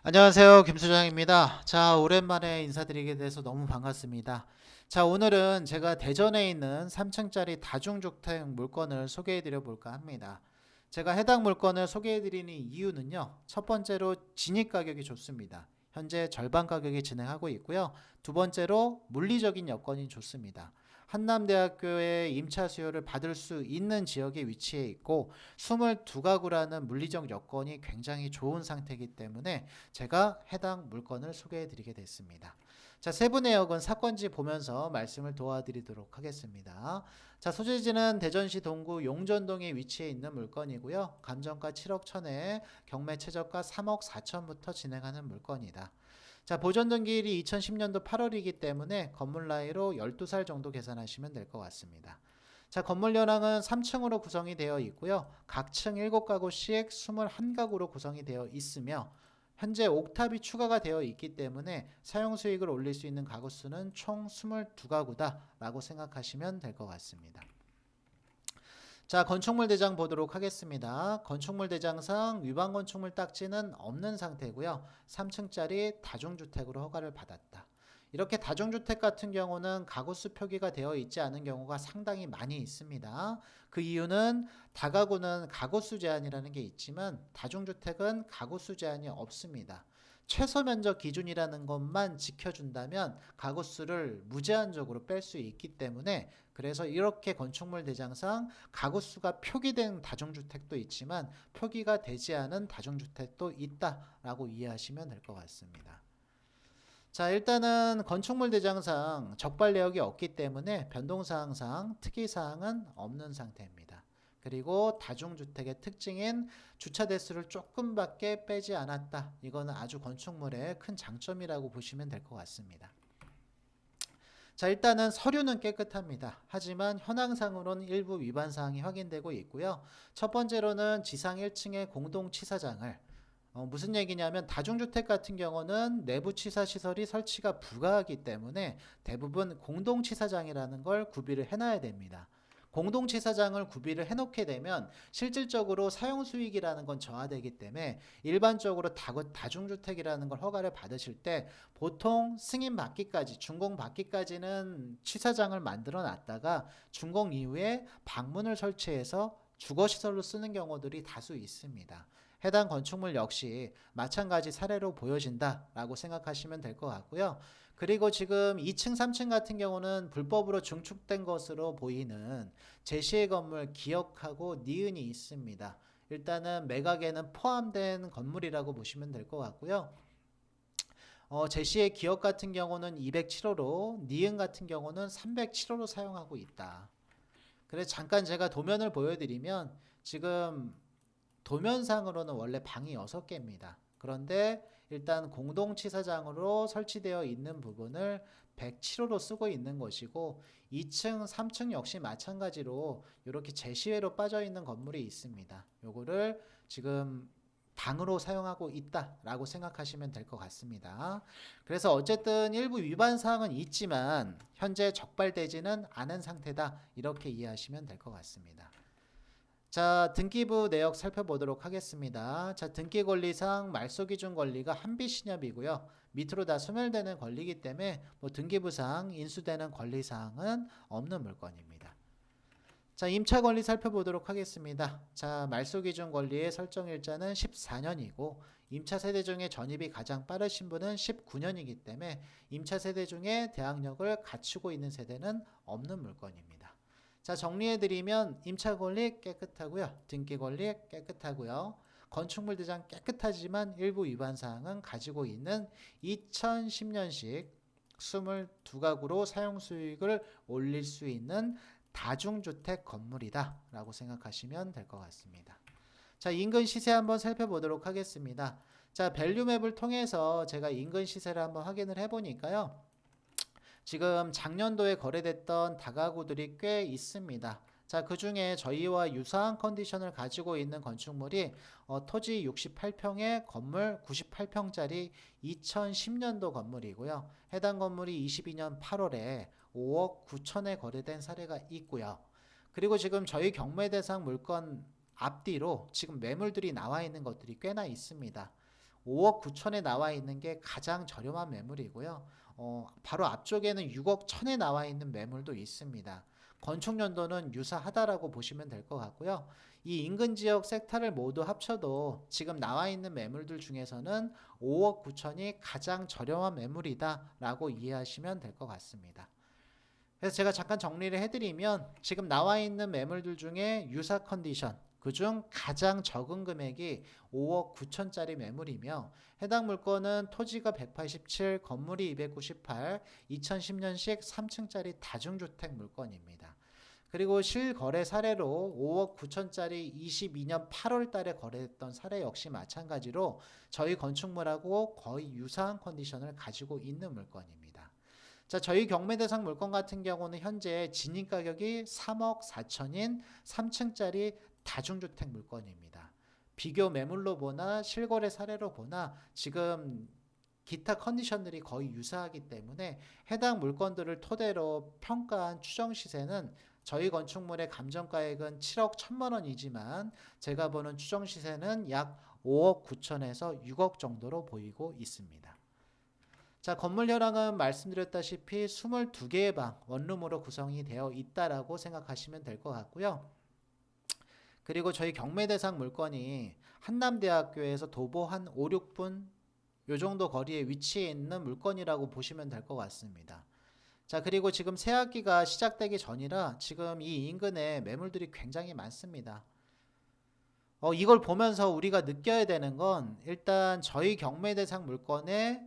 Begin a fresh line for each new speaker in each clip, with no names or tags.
안녕하세요. 김수장입니다. 자, 오랜만에 인사드리게 돼서 너무 반갑습니다. 자, 오늘은 제가 대전에 있는 3층짜리 다중주택 물건을 소개해 드려 볼까 합니다. 제가 해당 물건을 소개해 드리는 이유는요. 첫 번째로 진입 가격이 좋습니다. 현재 절반 가격에 진행하고 있고요. 두 번째로 물리적인 여건이 좋습니다. 한남대학교의 임차 수요를 받을 수 있는 지역에 위치해 있고 22가구라는 물리적 여건이 굉장히 좋은 상태이기 때문에 제가 해당 물건을 소개해 드리게 됐습니다. 자, 세부 내역은 사건지 보면서 말씀을 도와드리도록 하겠습니다. 자, 소재지는 대전시 동구 용전동에 위치해 있는 물건이고요. 감정가 7억 1천에 경매 최저가 3억 4천부터 진행하는 물건이다. 자, 보존 등기일이 2010년도 8월이기 때문에 건물 나이로 12살 정도 계산하시면 될 것 같습니다. 자, 건물 연항은 3층으로 구성이 되어 있고요. 각 층 7가구씩 21가구로 구성이 되어 있으며 현재 옥탑이 추가가 되어 있기 때문에 사용 수익을 올릴 수 있는 가구 수는 총 22가구다라고 생각하시면 될 것 같습니다. 자, 건축물 대장 보도록 하겠습니다. 건축물 대장상 위반 건축물 딱지는 없는 상태고요. 3층짜리 다중주택으로 허가를 받았다. 이렇게 다중주택 같은 경우는 가구수 표기가 되어 있지 않은 경우가 상당히 많이 있습니다. 그 이유는 다가구는 가구수 제한이라는 게 있지만 다중주택은 가구수 제한이 없습니다. 최소 면적 기준이라는 것만 지켜준다면 가구수를 무제한적으로 뺄 수 있기 때문에 그래서 이렇게 건축물 대장상 가구수가 표기된 다중주택도 있지만 표기가 되지 않은 다중주택도 있다라고 이해하시면 될 것 같습니다. 자, 일단은 건축물 대장상 적발 내역이 없기 때문에 변동사항상 특이사항은 없는 상태입니다. 그리고 다중주택의 특징인 주차 대수를 조금밖에 빼지 않았다. 이거는 아주 건축물의 큰 장점이라고 보시면 될 것 같습니다. 자, 일단은 서류는 깨끗합니다. 하지만 현황상으로는 일부 위반 사항이 확인되고 있고요. 첫 번째로는 지상 1층의 공동치사장을 무슨 얘기냐면 다중주택 같은 경우는 내부 치사 시설이 설치가 불가하기 때문에 대부분 공동치사장이라는 걸 구비를 해놔야 됩니다. 공동치사장을 구비를 해놓게 되면 실질적으로 사용수익이라는 건 저하되기 때문에 일반적으로 다중주택이라는 걸 허가를 받으실 때 보통 승인 받기까지 준공 받기까지는 치사장을 만들어 놨다가 준공 이후에 방문을 설치해서 주거시설로 쓰는 경우들이 다수 있습니다. 해당 건축물 역시 마찬가지 사례로 보여진다라고 생각하시면 될 것 같고요. 그리고 지금 2층, 3층 같은 경우는 불법으로 증축된 것으로 보이는 제시의 건물 기억하고 니은이 있습니다. 일단은 매각에는 포함된 건물이라고 보시면 될 것 같고요. 제시의 기억 같은 경우는 207호로 니은 같은 경우는 307호로 사용하고 있다. 그래서 잠깐 제가 도면을 보여드리면 지금 도면상으로는 원래 방이 6개입니다. 그런데 일단 공동치사장으로 설치되어 있는 부분을 107호로 쓰고 있는 것이고 2층, 3층 역시 마찬가지로 이렇게 제시외로 빠져 있는 건물이 있습니다. 요거를 지금 방으로 사용하고 있다라고 생각하시면 될 것 같습니다. 그래서 어쨌든 일부 위반 사항은 있지만 현재 적발되지는 않은 상태다 이렇게 이해하시면 될 것 같습니다. 자, 등기부 내역 살펴보도록 하겠습니다. 자, 등기 권리상 말소 기준 권리가 한빛 신협이고요. 밑으로 다 소멸되는 권리이기 때문에 등기부상 인수되는 권리 사항은 없는 물건입니다. 자, 임차 권리 살펴보도록 하겠습니다. 자, 말소 기준 권리의 설정 일자는 14년이고 임차 세대 중에 전입이 가장 빠르신 분은 19년이기 때문에 임차 세대 중에 대항력을 갖추고 있는 세대는 없는 물건입니다. 자, 정리해드리면 임차 권리 깨끗하고요. 등기 권리 깨끗하고요. 건축물 대장 깨끗하지만 일부 위반 사항은 가지고 있는 2010년식 22가구로 사용 수익을 올릴 수 있는 다중주택 건물이다 라고 생각하시면 될 것 같습니다. 자, 인근 시세 한번 살펴보도록 하겠습니다. 자, 밸류맵을 통해서 제가 인근 시세를 한번 확인을 해보니까요. 지금 작년도에 거래됐던 다가구들이 꽤 있습니다. 자, 그 중에 저희와 유사한 컨디션을 가지고 있는 건축물이 토지 68평에 건물 98평짜리 2010년도 건물이고요. 해당 건물이 22년 8월에 5억 9천에 거래된 사례가 있고요. 그리고 지금 저희 경매 대상 물건 앞뒤로 지금 매물들이 나와 있는 것들이 꽤나 있습니다. 5억 9천에 나와 있는 게 가장 저렴한 매물이고요. 바로 앞쪽에는 6억 1천에 나와 있는 매물도 있습니다. 건축 연도는 유사하다라고 보시면 될 것 같고요. 이 인근 지역 섹터를 모두 합쳐도 지금 나와 있는 매물들 중에서는 5억 9천이 가장 저렴한 매물이다라고 이해하시면 될 것 같습니다. 그래서 제가 잠깐 정리를 해드리면 지금 나와 있는 매물들 중에 유사 컨디션, 그중 가장 적은 금액이 5억 9천짜리 매물이며 해당 물건은 토지가 187, 건물이 298, 2010년식 3층짜리 다중주택 물건입니다. 그리고 실거래 사례로 5억 9천짜리 22년 8월 달에 거래했던 사례 역시 마찬가지로 저희 건축물하고 거의 유사한 컨디션을 가지고 있는 물건입니다. 자, 저희 경매 대상 물건 같은 경우는 현재 진입 가격이 3억 4천인 3층짜리 다중주택 물건입니다. 비교 매물로 보나 실거래 사례로 보나 지금 기타 컨디션들이 거의 유사하기 때문에 해당 물건들을 토대로 평가한 추정 시세는 저희 건축물의 감정가액은 7억 1천만 원이지만 제가 보는 추정 시세는 약 5억 9천에서 6억 정도로 보이고 있습니다. 자, 건물 현황은 말씀드렸다시피 22개의 방, 원룸으로 구성이 되어 있다라고 생각하시면 될 것 같고요. 그리고 저희 경매 대상 물건이 한남대학교에서 도보 한 5, 6분 요 정도 거리에 위치해 있는 물건이라고 보시면 될 것 같습니다. 자, 그리고 지금 새학기가 시작되기 전이라 지금 이 인근에 매물들이 굉장히 많습니다. 이걸 보면서 우리가 느껴야 되는 건 일단 저희 경매 대상 물건의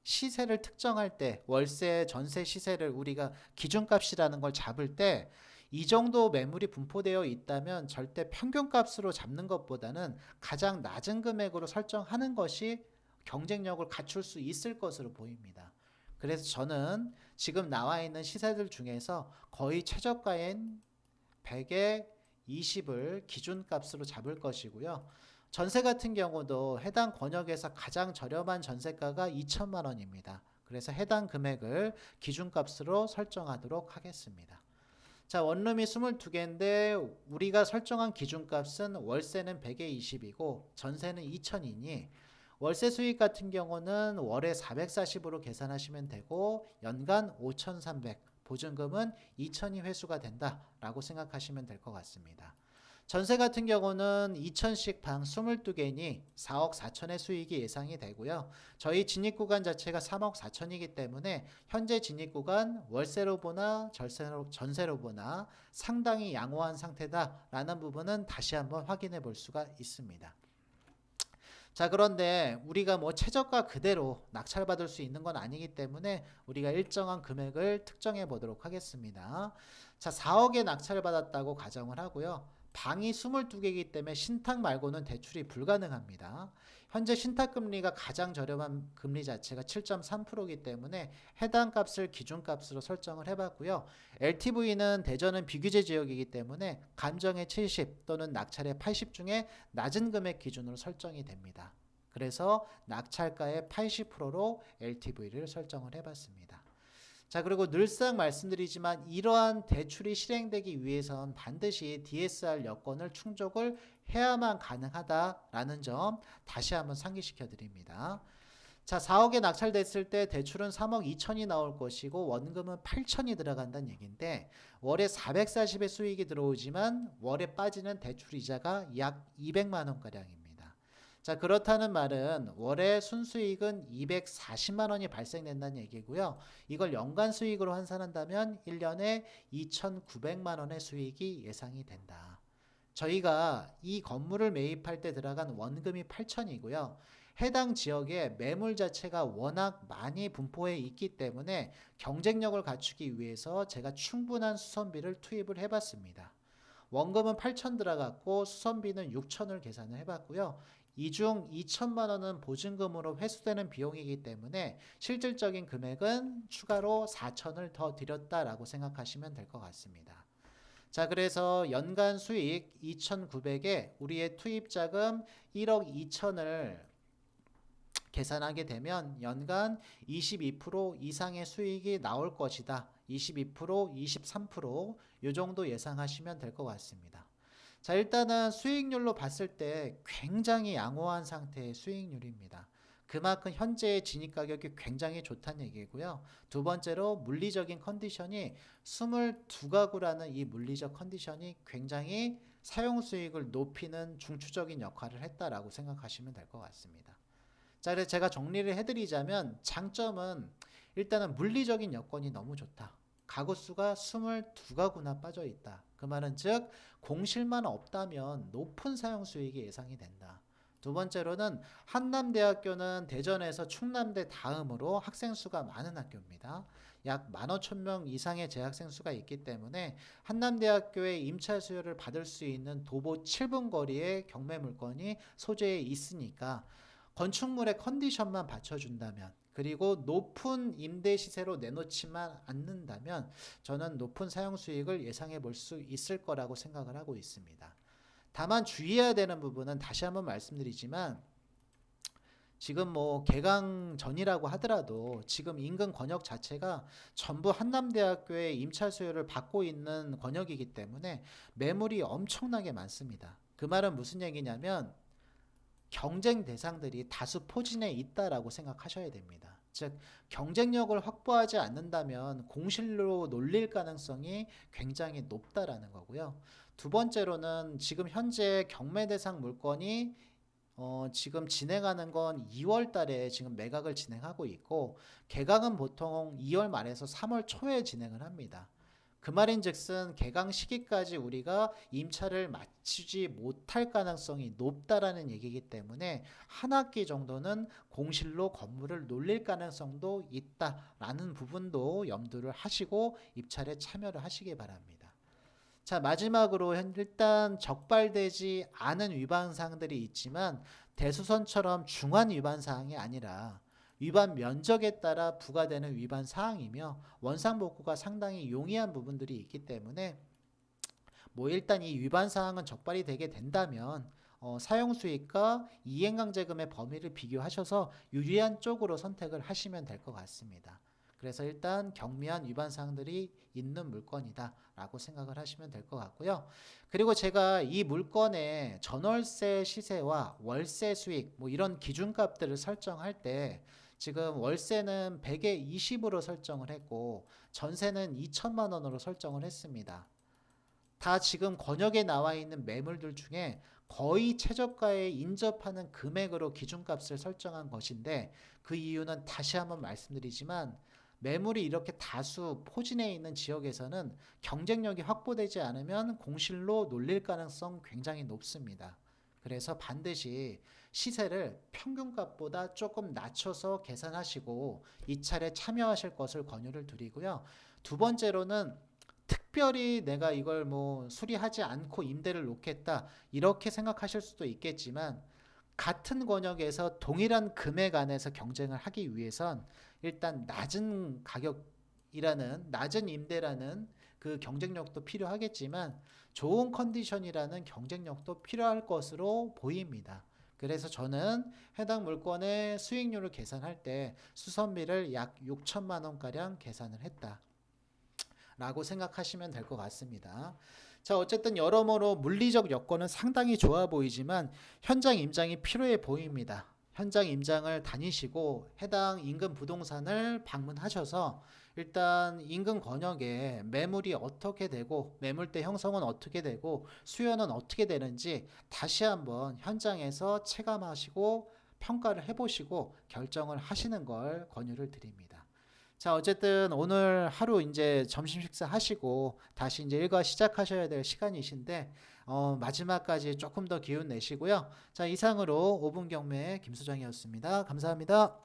시세를 특정할 때 월세, 전세 시세를 우리가 기준값이라는 걸 잡을 때 이 정도 매물이 분포되어 있다면 절대 평균값으로 잡는 것보다는 가장 낮은 금액으로 설정하는 것이 경쟁력을 갖출 수 있을 것으로 보입니다. 그래서 저는 지금 나와 있는 시세들 중에서 거의 최저가인 100에 20을 기준값으로 잡을 것이고요. 전세 같은 경우도 해당 권역에서 가장 저렴한 전세가가 2천만 원입니다. 그래서 해당 금액을 기준값으로 설정하도록 하겠습니다. 자, 원룸이 22개인데 우리가 설정한 기준값은 월세는 100에 20이고 전세는 2천이니 월세 수익 같은 경우는 월에 440으로 계산하시면 되고 연간 5,300, 보증금은 2천이 회수가 된다라고 생각하시면 될 것 같습니다. 전세 같은 경우는 2천씩 방 22개니 4억 4천의 수익이 예상이 되고요. 저희 진입구간 자체가 3억 4천이기 때문에 현재 진입구간 월세로 보나 전세로 보나 상당히 양호한 상태다라는 부분은 다시 한번 확인해 볼 수가 있습니다. 자, 그런데 우리가 뭐 최저가 그대로 낙찰받을 수 있는 건 아니기 때문에 우리가 일정한 금액을 특정해 보도록 하겠습니다. 자, 4억에 낙찰을 받았다고 가정을 하고요. 방이 22개이기 때문에 신탁 말고는 대출이 불가능합니다. 현재 신탁 금리가 가장 저렴한 금리 자체가 7.3%이기 때문에 해당 값을 기준값으로 설정을 해봤고요. LTV는 대전은 비규제 지역이기 때문에 감정의 70 또는 낙찰의 80 중에 낮은 금액 기준으로 설정이 됩니다. 그래서 낙찰가의 80%로 LTV를 설정을 해봤습니다. 자, 그리고 늘상 말씀드리지만 이러한 대출이 실행되기 위해선 반드시 DSR 여건을 충족을 해야만 가능하다라는 점 다시 한번 상기시켜 드립니다. 자, 4억에 낙찰됐을 때 대출은 3억 2천이 나올 것이고 원금은 8천이 들어간다는 얘기인데 월에 440의 수익이 들어오지만 월에 빠지는 대출 이자가 약 200만 원가량입니다. 자, 그렇다는 말은 월에 순수익은 240만 원이 발생된다는 얘기고요. 이걸 연간 수익으로 환산한다면 1년에 2,900만 원의 수익이 예상이 된다. 저희가 이 건물을 매입할 때 들어간 원금이 8천이고요. 해당 지역의 매물 자체가 워낙 많이 분포해 있기 때문에 경쟁력을 갖추기 위해서 제가 충분한 수선비를 투입을 해봤습니다. 원금은 8천 들어갔고 수선비는 6천을 계산을 해봤고요. 이 중 2천만 원은 보증금으로 회수되는 비용이기 때문에 실질적인 금액은 추가로 4천을 더 드렸다라고 생각하시면 될 것 같습니다. 자, 그래서 연간 수익 2,900에 우리의 투입 자금 1억 2천을 계산하게 되면 연간 22% 이상의 수익이 나올 것이다. 22%, 23%이 정도 예상하시면 될 것 같습니다. 자, 일단은 수익률로 봤을 때 굉장히 양호한 상태의 수익률입니다. 그만큼 현재의 진입 가격이 굉장히 좋다는 얘기고요. 두 번째로 물리적인 컨디션이 22가구라는 이 물리적 컨디션이 굉장히 사용 수익을 높이는 중추적인 역할을 했다라고 생각하시면 될 것 같습니다. 자, 그래서 제가 정리를 해드리자면 장점은 일단은 물리적인 여건이 너무 좋다. 가구 수가 22가구나 빠져 있다. 그 말은 즉 공실만 없다면 높은 사용 수익이 예상이 된다. 두 번째로는 한남대학교는 대전에서 충남대 다음으로 학생 수가 많은 학교입니다. 약 15,000명 이상의 재학생 수가 있기 때문에 한남대학교의 임차 수요를 받을 수 있는 도보 7분 거리의 경매 물건이 소재에 있으니까 건축물의 컨디션만 받쳐준다면 그리고 높은 임대 시세로 내놓지만 않는다면 저는 높은 사용 수익을 예상해 볼 수 있을 거라고 생각을 하고 있습니다. 다만 주의해야 되는 부분은 다시 한번 말씀드리지만 지금 뭐 개강 전이라고 하더라도 지금 인근 권역 자체가 전부 한남대학교의 임차 수요를 받고 있는 권역이기 때문에 매물이 엄청나게 많습니다. 그 말은 무슨 얘기냐면 경쟁 대상들이 다수 포진해 있다라고 생각하셔야 됩니다. 즉 경쟁력을 확보하지 않는다면 공실로 놀릴 가능성이 굉장히 높다라는 거고요. 두 번째로는 지금 현재 경매 대상 물건이 지금 진행하는 건 2월 달에 지금 매각을 진행하고 있고 개강은 보통 2월 말에서 3월 초에 진행을 합니다. 그 말인즉슨 개강 시기까지 우리가 임차를 마치지 못할 가능성이 높다라는 얘기이기 때문에 한 학기 정도는 공실로 건물을 놀릴 가능성도 있다라는 부분도 염두를 하시고 입찰에 참여를 하시기 바랍니다. 자, 마지막으로 일단 적발되지 않은 위반 사항들이 있지만 대수선처럼 중한 위반 사항이 아니라 위반 면적에 따라 부과되는 위반 사항이며 원상복구가 상당히 용이한 부분들이 있기 때문에 뭐 일단 이 위반 사항은 적발이 되게 된다면 사용 수익과 이행강제금의 범위를 비교하셔서 유리한 쪽으로 선택을 하시면 될 것 같습니다. 그래서 일단 경미한 위반 사항들이 있는 물건이다 라고 생각을 하시면 될 것 같고요. 그리고 제가 이 물건의 전월세 시세와 월세 수익 뭐 이런 기준값들을 설정할 때 지금 월세는 100에 20으로 설정을 했고 전세는 2천만 원으로 설정을 했습니다. 다 지금 권역에 나와 있는 매물들 중에 거의 최저가에 인접하는 금액으로 기준값을 설정한 것인데 그 이유는 다시 한번 말씀드리지만 매물이 이렇게 다수 포진해 있는 지역에서는 경쟁력이 확보되지 않으면 공실로 놀릴 가능성 굉장히 높습니다. 그래서 반드시 시세를 평균값보다 조금 낮춰서 계산하시고 입찰에 참여하실 것을 권유를 드리고요. 두 번째로는 특별히 내가 이걸 뭐 수리하지 않고 임대를 놓겠다 이렇게 생각하실 수도 있겠지만 같은 권역에서 동일한 금액 안에서 경쟁을 하기 위해선 일단 낮은 가격이라는 낮은 임대라는 그 경쟁력도 필요하겠지만 좋은 컨디션이라는 경쟁력도 필요할 것으로 보입니다. 그래서 저는 해당 물건의 수익률을 계산할 때 수선비를 약 6천만 원가량 계산을 했다 라고 생각하시면 될 것 같습니다. 자, 어쨌든 여러모로 물리적 여건은 상당히 좋아 보이지만 현장 임장이 필요해 보입니다. 현장 임장을 다니시고 해당 인근 부동산을 방문하셔서 일단 인근 권역에 매물이 어떻게 되고 매물대 형성은 어떻게 되고 수요는 어떻게 되는지 다시 한번 현장에서 체감하시고 평가를 해보시고 결정을 하시는 걸 권유를 드립니다. 자, 어쨌든 오늘 하루 이제 점심 식사 하시고 다시 이제 일과 시작하셔야 될 시간이신데 마지막까지 조금 더 기운 내시고요. 자, 이상으로 5분 경매 김수정이었습니다. 감사합니다.